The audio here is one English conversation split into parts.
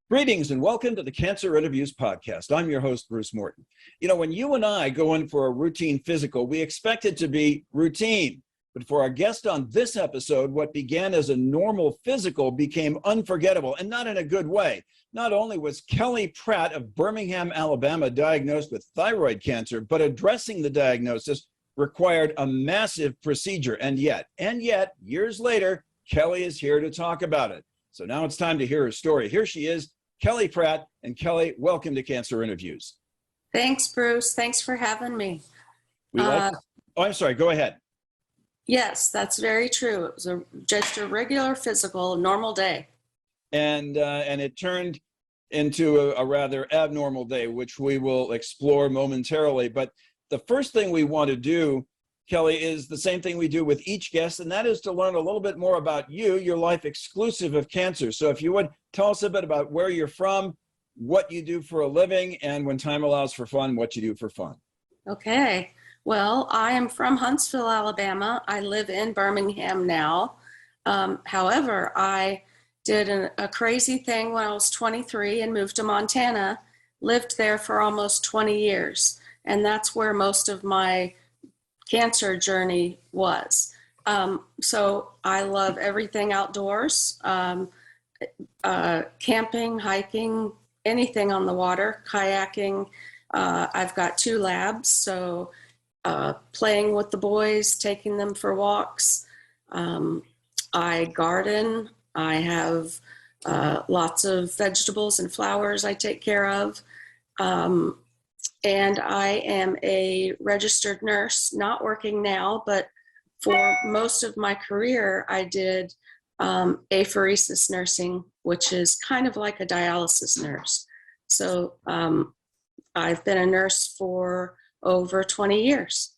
Greetings and welcome to the Cancer Interviews podcast. I'm your host, Bruce Morton. You know, when you and I go in for a routine physical, we expect it to be routine. But for our guest on this episode, what began as a normal physical became unforgettable, and not in a good way. Not only was Kelley Pratt of Birmingham, Alabama, diagnosed with thyroid cancer, but addressing the diagnosis required a massive procedure. And yet, years later, Kelley is here to talk about it. So now it's time to hear her story. Here she is, Kelley Pratt. And Kelley, welcome to Cancer Interviews. Thanks, Bruce. Thanks for having me. I'm sorry, go ahead. Yes, that's very true. It was just a regular physical, normal day. And it turned into a rather abnormal day, which we will explore momentarily. But the first thing we want to do, Kelley, is the same thing we do with each guest, and that is to learn a little bit more about you, your life exclusive of cancer. So if you would tell us a bit about where you're from, what you do for a living, and when time allows for fun, what you do for fun. Okay. Well, I am from Huntsville, Alabama. I live in Birmingham now. However, I did a crazy thing when I was 23 and moved to Montana, lived there for almost 20 years. And that's where most of my cancer journey was. So I love everything outdoors, camping, hiking, anything on the water, kayaking. I've got 2 labs, so playing with the boys, taking them for walks. I garden. I have lots of vegetables and flowers I take care of. And I am a registered nurse, not working now, but for most of my career, I did apheresis nursing, which is kind of like a dialysis nurse. So I've been a nurse for over 20 years.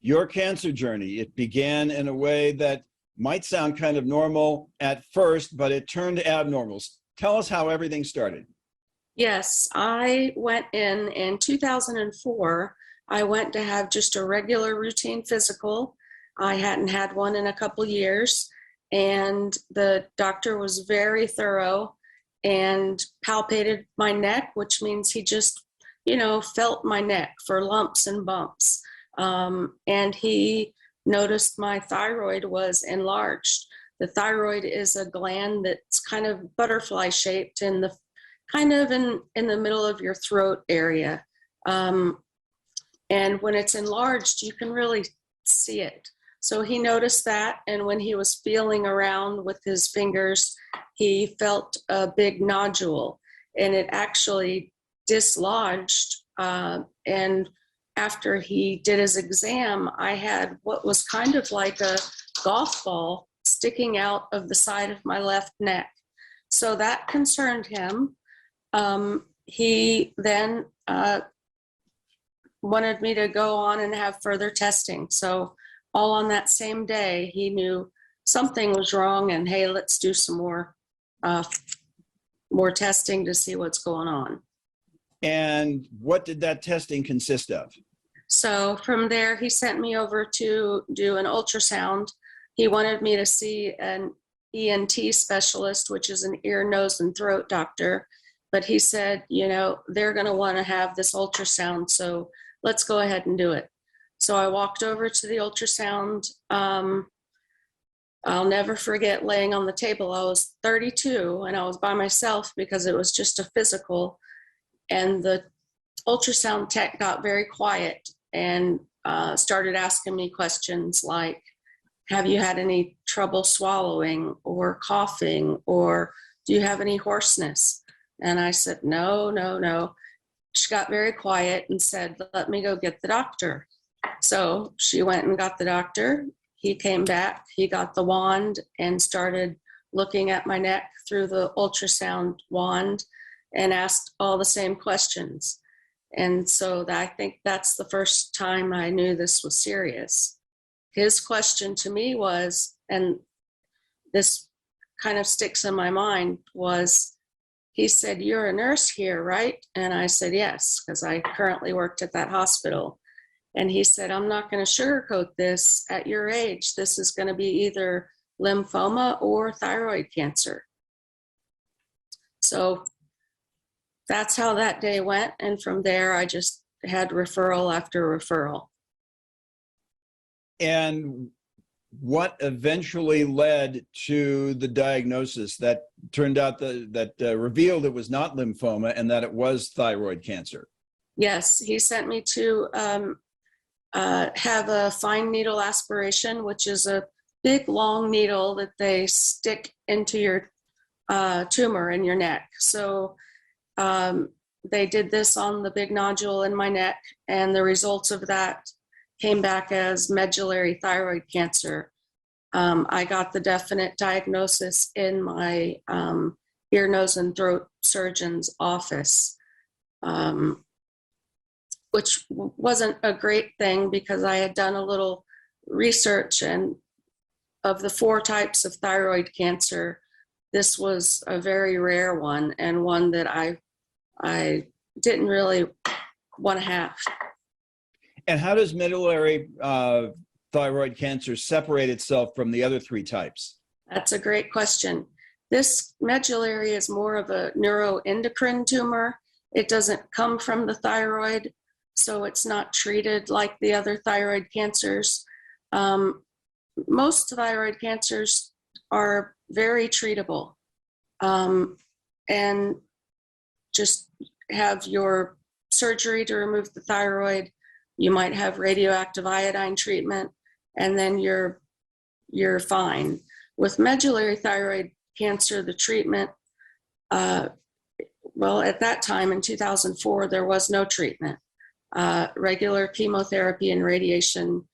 Your cancer journey, it began in a way that might sound kind of normal at first, but it turned abnormal. Tell us how everything started. Yes, I went in 2004. I went to have just a regular routine physical. I hadn't had one in a couple years, and the doctor was very thorough and palpated my neck, which means he just, felt my neck for lumps and bumps. And he noticed my thyroid was enlarged. The thyroid is a gland that's kind of butterfly shaped in the middle of your throat area. And when it's enlarged, you can really see it. So he noticed that, and when he was feeling around with his fingers, he felt a big nodule, and it actually dislodged. And after he did his exam, I had what was kind of like a golf ball sticking out of the side of my left neck. So that concerned him. He then wanted me to go on and have further testing. So all on that same day, he knew something was wrong, and hey, let's do some more testing to see what's going on. And what did that testing consist of? So from there, he sent me over to do an ultrasound. He wanted me to see an ENT specialist, which is an ear, nose, and throat doctor. But he said, they're going to want to have this ultrasound, so let's go ahead and do it. So I walked over to the ultrasound. I'll never forget laying on the table. I was 32 and I was by myself because it was just a physical. And the ultrasound tech got very quiet and started asking me questions like, have you had any trouble swallowing or coughing, or do you have any hoarseness? And I said, no. She got very quiet and said, let me go get the doctor. So she went and got the doctor. He came back, he got the wand and started looking at my neck through the ultrasound wand and asked all the same questions. And so I think that's the first time I knew this was serious. His question to me was, and this kind of sticks in my mind, was he said, "You're a nurse here, right?" And I said, "Yes," because I currently worked at that hospital. And he said, "I'm not going to sugarcoat this. At your age, this is going to be either lymphoma or thyroid cancer." So that's how that day went. And from there, I just had referral after referral. And what eventually led to the diagnosis that turned out that revealed it was not lymphoma and that it was thyroid cancer? Yes, he sent me to have a fine needle aspiration, which is a big long needle that they stick into your tumor in your neck. So they did this on the big nodule in my neck, and the results of that came back as medullary thyroid cancer. I got the definite diagnosis in my ear, nose, and throat surgeon's office, which wasn't a great thing because I had done a little research, and of the 4 types of thyroid cancer, this was a very rare one, and one that I didn't really want to have. And how does medullary thyroid cancer separate itself from the other 3 types? That's a great question. This medullary is more of a neuroendocrine tumor. It doesn't come from the thyroid, so it's not treated like the other thyroid cancers. Most thyroid cancers are very treatable, and just have your surgery to remove the thyroid. You might have radioactive iodine treatment, and then you're fine. With medullary thyroid cancer, the treatment, well, at that time in 2004, there was no treatment. Regular chemotherapy and radiation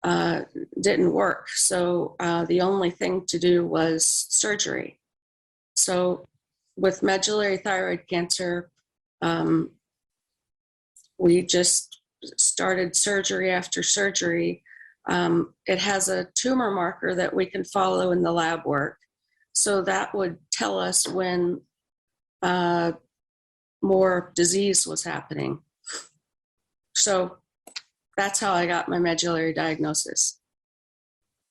didn't work. So the only thing to do was surgery. So with medullary thyroid cancer, we just started surgery after surgery. It has a tumor marker that we can follow in the lab work. So that would tell us when more disease was happening. So that's how I got my medullary diagnosis.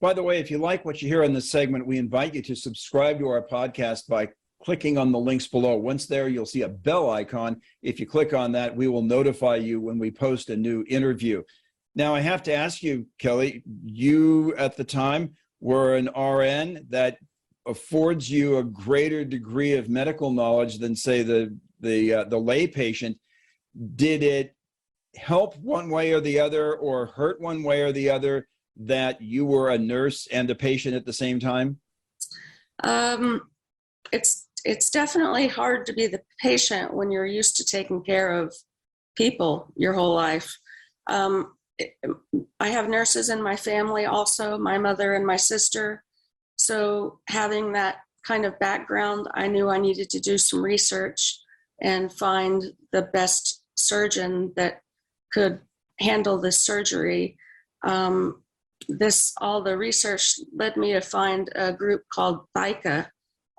By the way, if you like what you hear in this segment, we invite you to subscribe to our podcast by clicking on the links below. Once there, you'll see a bell icon. If you click on that, we will notify you when we post a new interview. Now, I have to ask you, Kelley, you at the time were an RN. That affords you a greater degree of medical knowledge than, say, the lay patient. Did it help one way or the other, or hurt one way or the other, that you were a nurse and a patient at the same time? It's definitely hard to be the patient when you're used to taking care of people your whole life. I have nurses in my family also, my mother and my sister. So having that kind of background, I knew I needed to do some research and find the best surgeon that could handle this surgery. All the research led me to find a group called Thyca,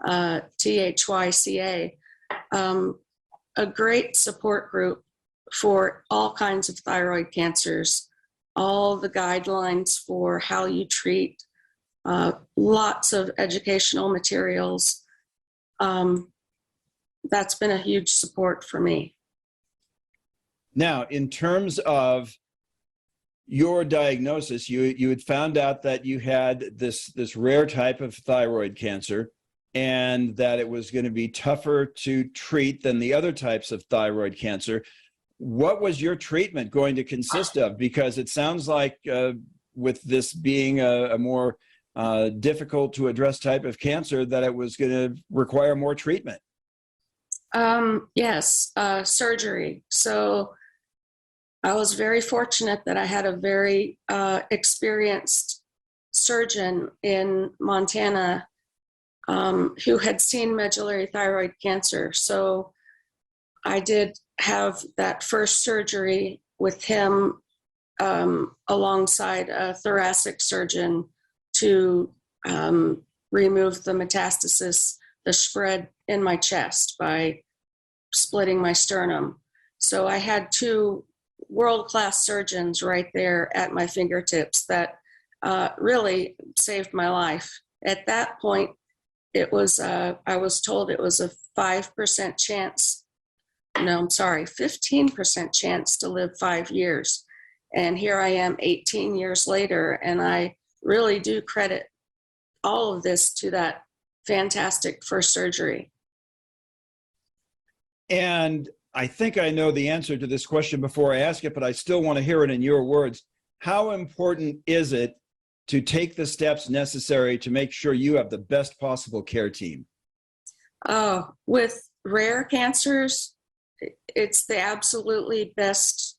Thyca, a great support group for all kinds of thyroid cancers, all the guidelines for how you treat, lots of educational materials. That's been a huge support for me. Now, in terms of your diagnosis, you had found out that you had this rare type of thyroid cancer, and that it was going to be tougher to treat than the other types of thyroid cancer. What was your treatment going to consist of? Because it sounds like with this being a more difficult to address type of cancer, that it was going to require more treatment. Yes, surgery. So I was very fortunate that I had a very experienced surgeon in Montana who had seen medullary thyroid cancer. So I did have that first surgery with him alongside a thoracic surgeon to remove the metastasis, the spread in my chest by splitting my sternum. So I had 2 world-class surgeons right there at my fingertips that really saved my life. At that point, it was, I was told it was a 5% chance. No, I'm sorry, 15% chance to live 5 years. And here I am 18 years later, and I really do credit all of this to that fantastic first surgery. And I think I know the answer to this question before I ask it, but I still want to hear it in your words. How important is it to take the steps necessary to make sure you have the best possible care team? With rare cancers, it's the absolutely best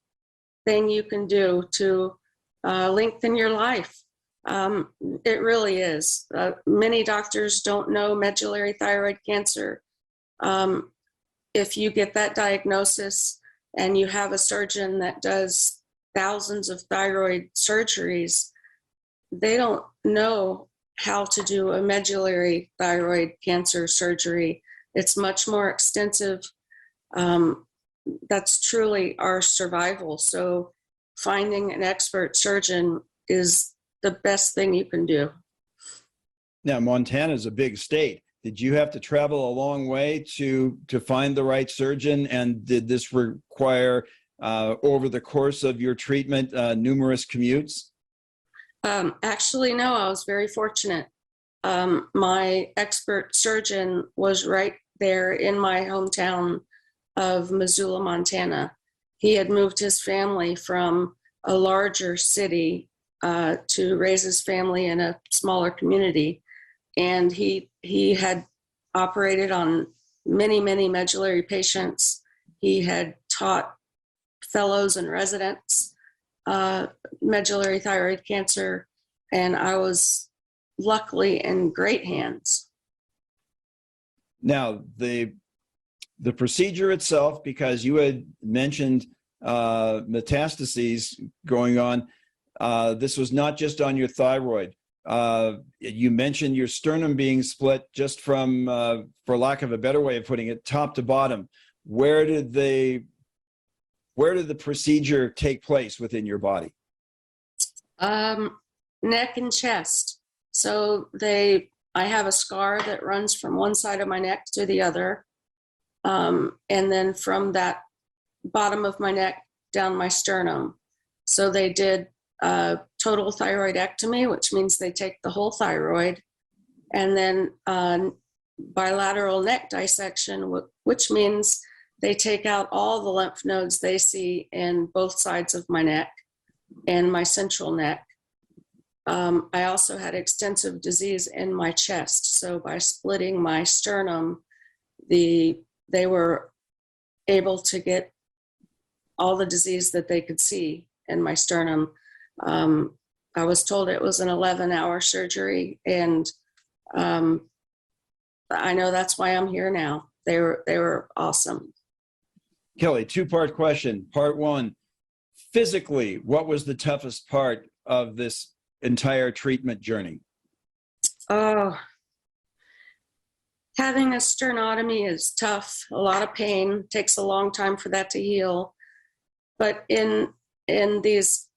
thing you can do to lengthen your life. It really is. Many doctors don't know medullary thyroid cancer. If you get that diagnosis and you have a surgeon that does thousands of thyroid surgeries, they don't know how to do a medullary thyroid cancer surgery. It's much more extensive. That's truly our survival. So finding an expert surgeon is the best thing you can do. Now, Montana is a big state. Did you have to travel a long way to find the right surgeon? And did this require, over the course of your treatment, numerous commutes? Actually, no, I was very fortunate. My expert surgeon was right there in my hometown of Missoula, Montana. He had moved his family from a larger city to raise his family in a smaller community. And he had operated on many, many medullary patients. He had taught fellows and residents medullary thyroid cancer, and I was luckily in great hands. Now, the procedure itself, because you had mentioned metastases going on, this was not just on your thyroid. You mentioned your sternum being split just from, for lack of a better way of putting it, top to bottom. Where did the procedure take place within your body? Neck and chest. So I have a scar that runs from one side of my neck to the other. And then from that bottom of my neck down my sternum. So they did total thyroidectomy, which means they take the whole thyroid, and then bilateral neck dissection, which means they take out all the lymph nodes they see in both sides of my neck and my central neck. I also had extensive disease in my chest. So by splitting my sternum, they were able to get all the disease that they could see in my sternum. I was told it was an 11-hour surgery, and I know that's why I'm here now. They were awesome. Kelley, two-part question. Part one, physically, what was the toughest part of this entire treatment journey? Oh, having a sternotomy is tough. A lot of pain. Takes a long time for that to heal. But in these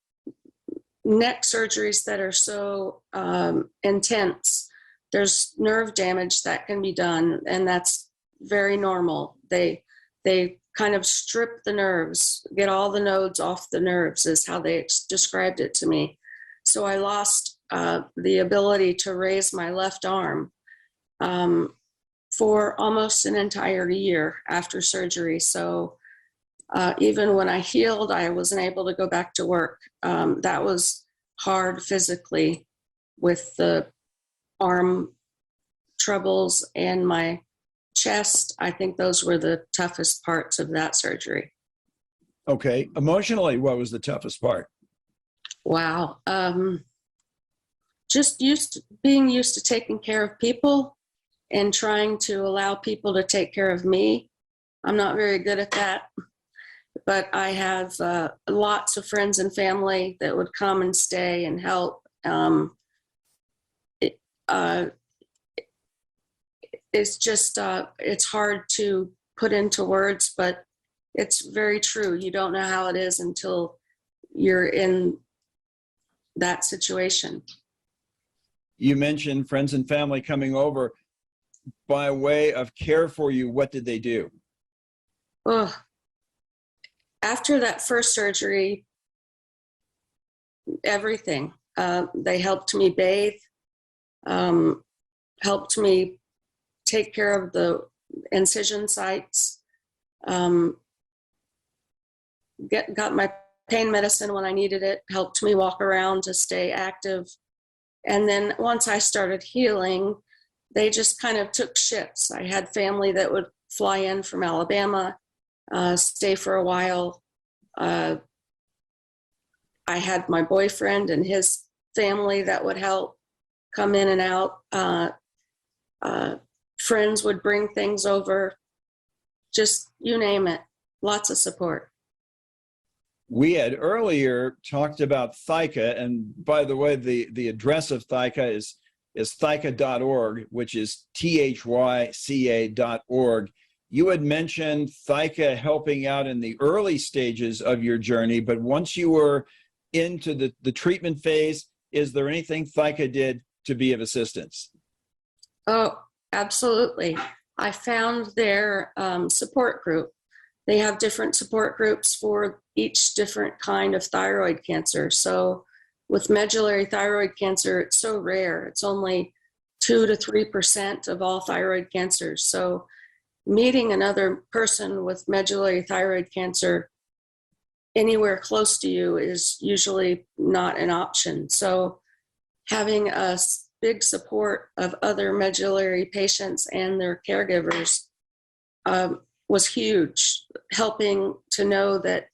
neck surgeries that are so intense, there's nerve damage that can be done, and that's very normal. They kind of strip the nerves, get all the nodes off the nerves, is how they described it to me. So I lost the ability to raise my left arm for almost an entire year after surgery. So even when I healed, I wasn't able to go back to work. That was hard physically with the arm troubles and my chest. I think those were the toughest parts of that surgery. Okay. Emotionally, what was the toughest part? Wow. Just being used to taking care of people and trying to allow people to take care of me. I'm not very good at that, but I have lots of friends and family that would come and stay and help. It's just, it's hard to put into words, but it's very true. You don't know how it is until you're in that situation. You mentioned friends and family coming over. by way of care for you, what did they do? Ugh. After that first surgery, everything. They helped me bathe, helped me take care of the incision sites, got my pain medicine when I needed it, helped me walk around to stay active. And then once I started healing, they just kind of took shifts. I had family that would fly in from Alabama, stay for a while. I had my boyfriend and his family that would help come in and out. Friends would bring things over, just you name it, lots of support. We had earlier talked about THYCA, and by the way, the address of THYCA is thyca.org, which is thyca.org. You had mentioned THYCA helping out in the early stages of your journey, but once you were into the treatment phase, is there anything THYCA did to be of assistance? Oh, absolutely. I found their support group. They have different support groups for each different kind of thyroid cancer. So with medullary thyroid cancer, it's so rare. It's only 2 to 3% of all thyroid cancers. So meeting another person with medullary thyroid cancer anywhere close to you is usually not an option. So having a big support of other medullary patients and their caregivers was huge, helping to know that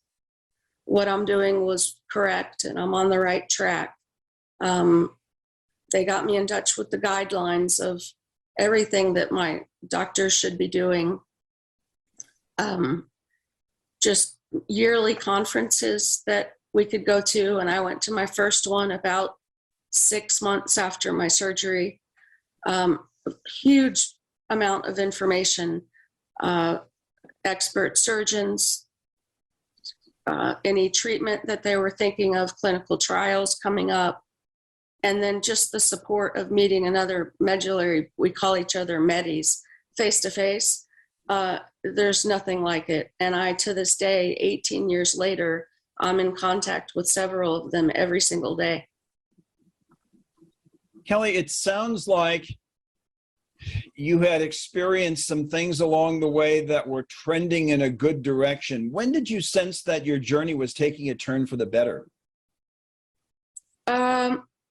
what I'm doing was correct and I'm on the right track. They got me in touch with the guidelines of everything that my doctors should be doing. Just yearly conferences that we could go to, and I went to my first one about 6 months after my surgery. Huge amount of information, expert surgeons, any treatment that they were thinking of, clinical trials coming up, and then just the support of meeting another medullary, we call each other medis, face to face. There's nothing like it. And I, to this day, 18 years later, I'm in contact with several of them every single day. Kelley, it sounds like you had experienced some things along the way that were trending in a good direction. When did you sense that your journey was taking a turn for the better?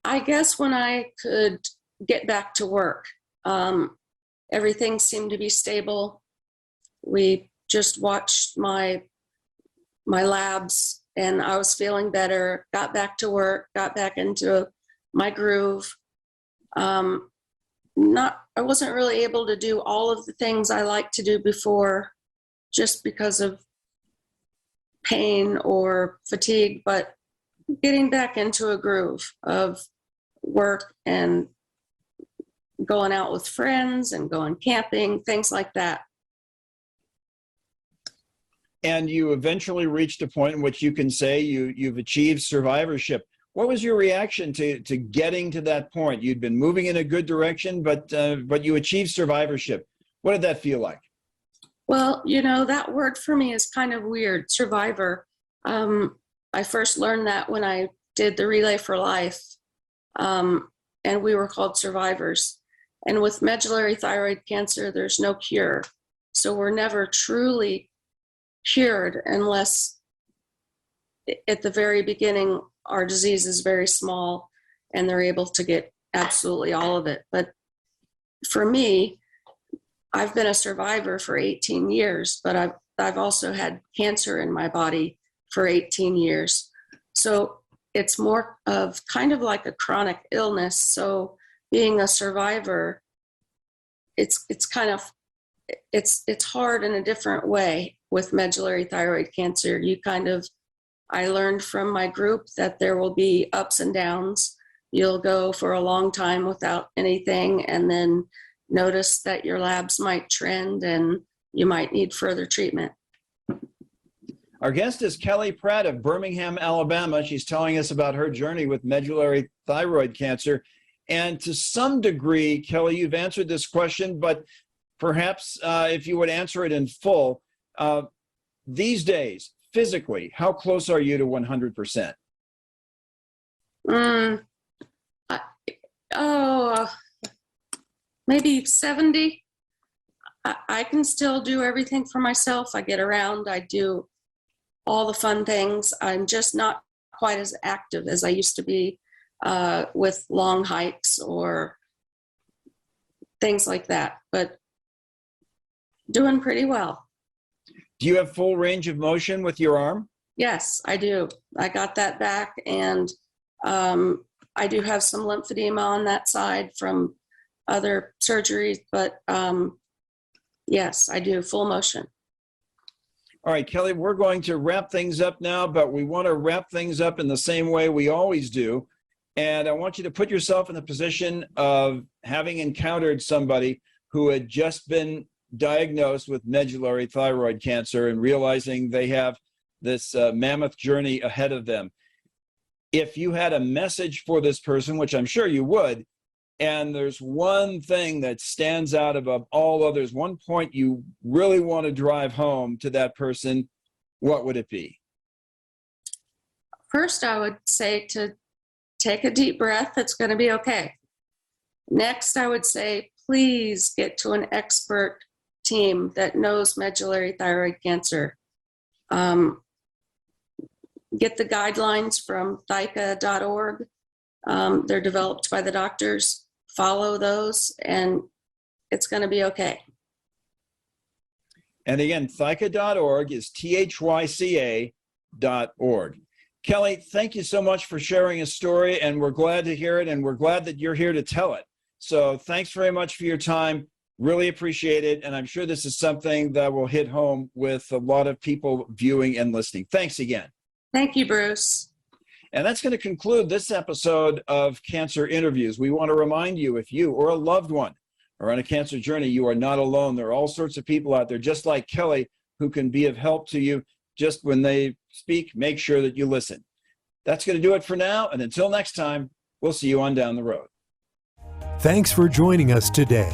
I guess when I could get back to work. Everything seemed to be stable. We just watched my labs and I was feeling better, got back to work, got back into my groove. I wasn't really able to do all of the things I liked to do before just because of pain or fatigue, but getting back into a groove of work and going out with friends and going camping, things like that. And you eventually reached a point in which you can say you've achieved survivorship. What was your reaction to getting to that point? You'd been moving in a good direction, but you achieved survivorship. What did that feel like? Well, that word for me is kind of weird, survivor. I first learned that when I did the Relay for Life, and we were called survivors. And with medullary thyroid cancer, there's no cure. So we're never truly cured unless at the very beginning, our disease is very small and they're able to get absolutely all of it. But for me, I've been a survivor for 18 years, but I've also had cancer in my body for 18 years. So it's more of kind of like a chronic illness. So being a survivor, it's hard in a different way with medullary thyroid cancer. I learned from my group that there will be ups and downs. You'll go for a long time without anything and then notice that your labs might trend and you might need further treatment. Our guest is Kelley Pratt of Birmingham, Alabama. She's telling us about her journey with medullary thyroid cancer. And to some degree, Kelley, you've answered this question, but perhaps if you would answer it in full, these days, physically, how close are you to 100%? Maybe 70. I can still do everything for myself. I get around. I do all the fun things. I'm just not quite as active as I used to be with long hikes or things like that, but doing pretty well. Do you have full range of motion with your arm? Yes, I do. I got that back, and I do have some lymphedema on that side from other surgeries, but yes, I do full motion. All right, Kelley, we're going to wrap things up now, but we want to wrap things up in the same way we always do. And I want you to put yourself in the position of having encountered somebody who had just been diagnosed with medullary thyroid cancer and realizing they have this mammoth journey ahead of them. If you had a message for this person, which I'm sure you would, and there's one thing that stands out above all others, one point you really want to drive home to that person, what would it be? First, I would say to take a deep breath. It's going to be okay. Next, I would say, please get to an expert team that knows medullary thyroid cancer. Get the guidelines from thyca.org. They're developed by the doctors. Follow those, and it's going to be okay. And again, thyca.org is thyca.org. Kelley, thank you so much for sharing a story, and we're glad to hear it, and we're glad that you're here to tell it. So thanks very much for your time. Really appreciate it, and I'm sure this is something that will hit home with a lot of people viewing and listening. Thanks again. Thank you, Bruce. And that's going to conclude this episode of Cancer Interviews. We want to remind you, if you or a loved one are on a cancer journey, you are not alone. There are all sorts of people out there, just like Kelley, who can be of help to you. Just when they speak, make sure that you listen. That's going to do it for now. And until next time, we'll see you on down the road. Thanks for joining us today.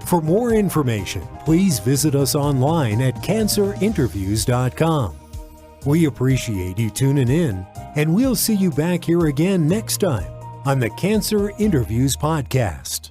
For more information, please visit us online at cancerinterviews.com. We appreciate you tuning in, and we'll see you back here again next time on the Cancer Interviews Podcast.